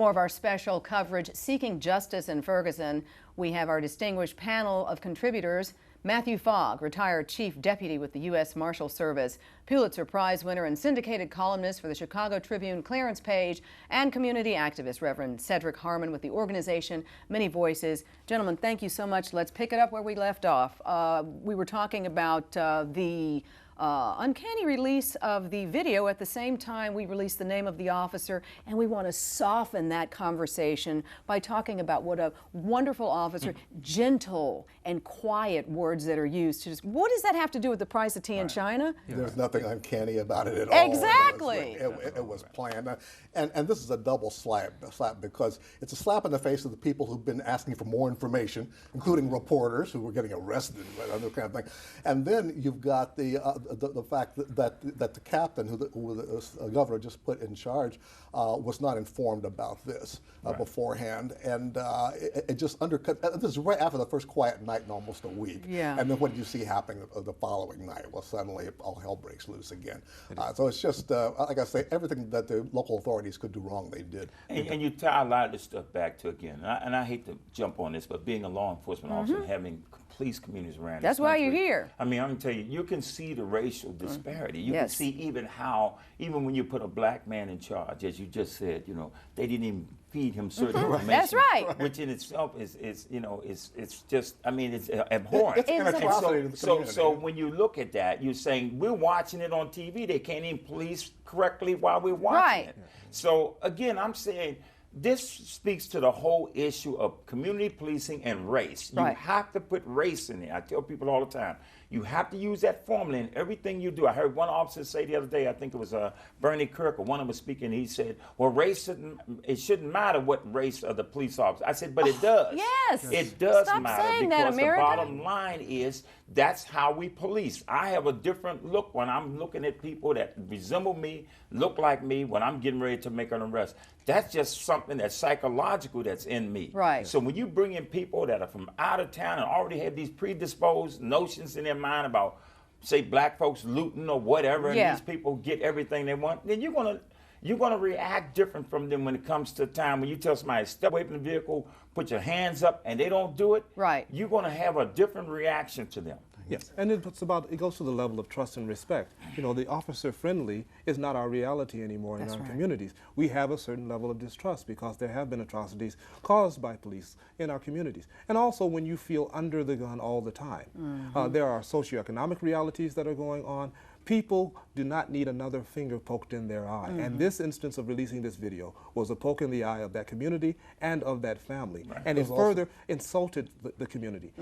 More of our special coverage, Seeking Justice in Ferguson. We have our distinguished panel of contributors. Matthew Fogg, retired Chief Deputy with the U.S. Marshal Service, Pulitzer Prize winner and syndicated columnist for the Chicago Tribune, Clarence Page, and community activist Reverend Cedric Harmon with the organization Many Voices. Gentlemen, thank you so much. Let's pick it up where we left off. We were talking about the uncanny release of the video. At the same time, we released the name of the officer, and we want to soften that conversation by talking about what a wonderful officer, gentle and quiet words that are used. What does that have to do with the price of tea in China? There's nothing uncanny about it at all. Exactly. It was planned. And this is a double slap because it's a slap in the face of the people who've been asking for more information, including reporters who were getting arrested and other kind of thing. And then you've got the fact that the captain, who the governor just put in charge, was not informed about this beforehand, and it just undercut. This is right after the first quiet night in almost a week. Yeah. And then what did you see happening the following night? Well, suddenly all hell breaks loose again. So it's just, like I say, everything that the local authorities could do wrong, they did. And you tie a lot of this stuff back to, again, and I hate to jump on this, but being a law enforcement officer and having police communities around That's why you're here. I mean, I'm going to tell you, you can see the racial disparity. You Yes. can see even how, even when you put a black man in charge, as you just said, you know, they didn't even feed him certain information. That's right. Which in itself is you know, it's just, I mean, it's abhorrent. It's an atrocity to the community. So when you look at that, you're saying, we're watching it on TV. They can't even police correctly while we're watching it. So again, I'm saying, this speaks to the whole issue of community policing and race. You have to put race in there. I tell people all the time, you have to use that formula in everything you do. I heard one officer say the other day, I think it was Bernie Kirk, or one of them was speaking, he said, well, race shouldn't matter what race of the police officer. I said, but it does. Yes. It does Stop matter, saying because that, America. the bottom line is that's how we police. I have a different look when I'm looking at people that resemble me, look like me, when I'm getting ready to make an arrest. That's just something that's psychological that's in me. Right. So when you bring in people that are from out of town and already have these predisposed notions in their mind about, say, black folks looting or whatever, and these people get everything they want, then you're gonna react different from them when it comes to a time when you tell somebody, step away from the vehicle, put your hands up, and they don't do it. Right. You're gonna have a different reaction to them. Yes, and it goes to the level of trust and respect. You know, the officer-friendly is not our reality anymore in our communities. We have a certain level of distrust because there have been atrocities caused by police in our communities. And also when you feel under the gun all the time. There are socioeconomic realities that are going on. People do not need another finger poked in their eye. And this instance of releasing this video was a poke in the eye of that community and of that family. And it further insulted the community.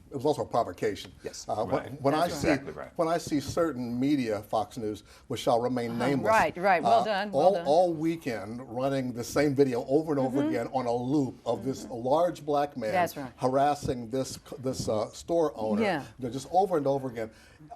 It was also a provocation. Yes. When I see certain media, Fox News, which shall remain nameless. Right. Well done. All weekend running the same video over and over again on a loop of this large black man harassing this store owner. Just over and over again.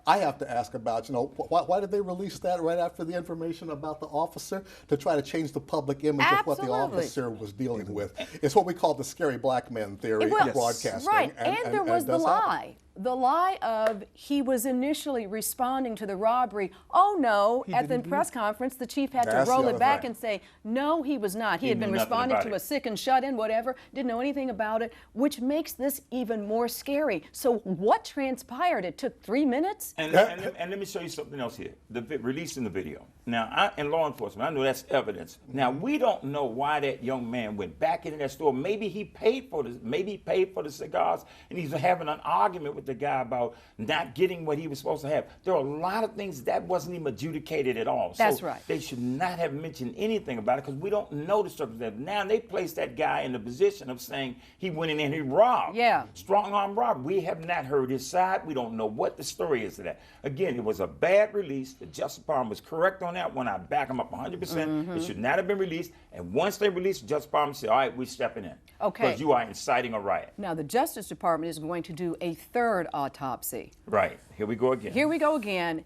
I have to ask about, you know, why did they release that right after the information about the officer? To try to change the public image of what the officer was dealing with. It's what we call the scary black man theory of broadcasting. Right, and there was the lie. The lie of he was initially responding to the robbery. Oh no, at the press conference, the chief had to roll it back and say, no, he was not. He had been responding to a sick and shut in, whatever, didn't know anything about it, which makes this even more scary. So what transpired? It took 3 minutes? And let me show you something else here. Releasing the video. Now, in law enforcement, I know that's evidence. Now, we don't know why that young man went back into that store. Maybe he paid for the cigars, and he's having an argument with the guy about not getting what he was supposed to have. There are a lot of things that wasn't even adjudicated at all. That's right. They should not have mentioned anything about it because we don't know the circumstances. Now they place that guy in the position of saying he went in and he robbed. Yeah. Strong arm robbery. We have not heard his side. We don't know what the story is of that. Again, it was a bad release. The Justice Department was correct on that one. I back them up 100%. It should not have been released. And once they released, the Justice Department said, all right, we're stepping in. Okay. Because you are inciting a riot. Now, the Justice Department is going to do a third autopsy. Right. Here we go again. Here we go again.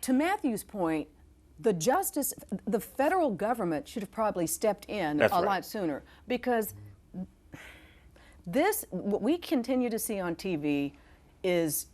To Matthew's point, the federal government should have probably stepped in a lot sooner, because what we continue to see on TV is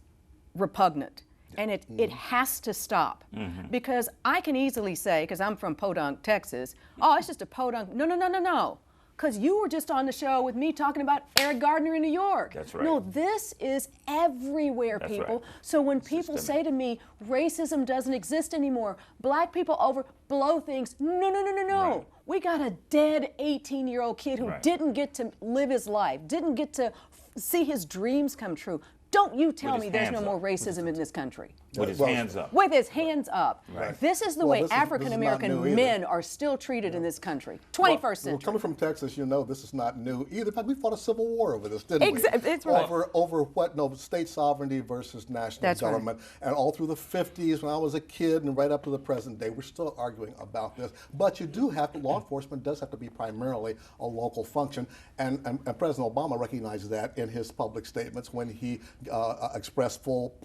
repugnant. And it has to stop. Because I can easily say, because I'm from Podunk, Texas, oh, it's just a Podunk. No, no, no, no, no. Because you were just on the show with me talking about Eric Gardner in New York. That's right. No, this is everywhere, That's people. right. So when people say to me, racism doesn't exist anymore, black people blow things, no, no, no, no, no. Right. We got a dead 18-year-old kid who didn't get to live his life, didn't get to see his dreams come true. Don't you tell me there's no more racism in this country. With his hands up. With his hands up. Right. This is the way African-American men are still treated in this country. 21st century. Well, coming from Texas, you know this is not new either. In fact, we fought a civil war over this, didn't we? It's right. Over what? No, state sovereignty versus national government. Right. And all through the 50s, when I was a kid, and right up to the present day, we're still arguing about this. But you do have to, law enforcement does have to be primarily a local function. And President Obama recognized that in his public statements when he expressed full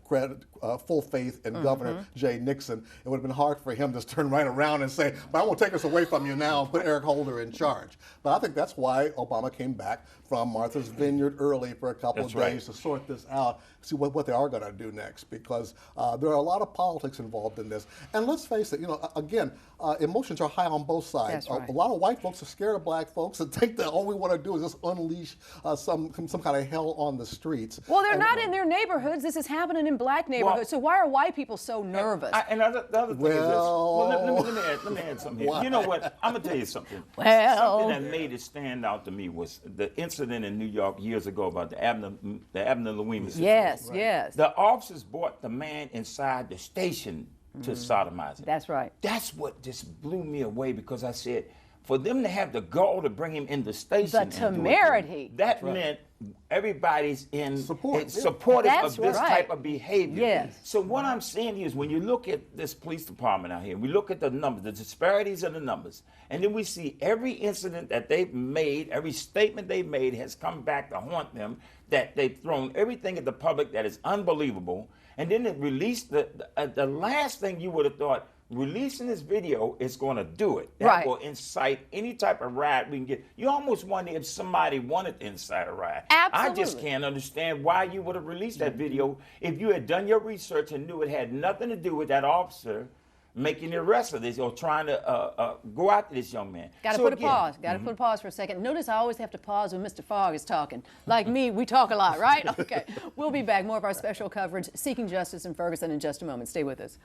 faith in Governor Jay Nixon. It would have been hard for him to turn right around and say, but I won't take us away from you now and put Eric Holder in charge. But I think that's why Obama came back from Martha's Vineyard early for a couple of days to sort this out, see what they are going to do next, because there are a lot of politics involved in this. And let's face it, you know, again, emotions are high on both sides. A lot of white folks are scared of black folks and think that all we want to do is just unleash some kind of hell on the streets. Well, they're not in their neighborhoods. This is happening in black neighborhoods. So why are white people so nervous? And the other thing is this. Well, let me add something here. You know what? I'm going to tell you something. Something that made it stand out to me was the incident in New York years ago about the Abner Louima situation. Yes, yes. The officers brought the man inside the station to sodomize him. That's right. That's what just blew me away, because I said, for them to have the gall to bring him in the station, the temerity, that meant everybody's supportive of this type of behavior. Yes. So what I'm saying is, when you look at this police department out here, we look at the numbers, the disparities in the numbers, and then we see every incident that they've made, every statement they've made has come back to haunt them, that they've thrown everything at the public that is unbelievable, and then it released the last thing you would have thought, releasing this video is going to do it. That will incite any type of riot we can get. You almost wonder if somebody wanted to incite a riot. Absolutely. I just can't understand why you would have released that video if you had done your research and knew it had nothing to do with that officer making the arrest of this or trying to go after this young man. Got to put a pause. Got to put a pause for a second. Notice I always have to pause when Mr. Fogg is talking. Like me, we talk a lot, right? Okay. We'll be back. More of our special coverage, Seeking Justice in Ferguson, in just a moment. Stay with us.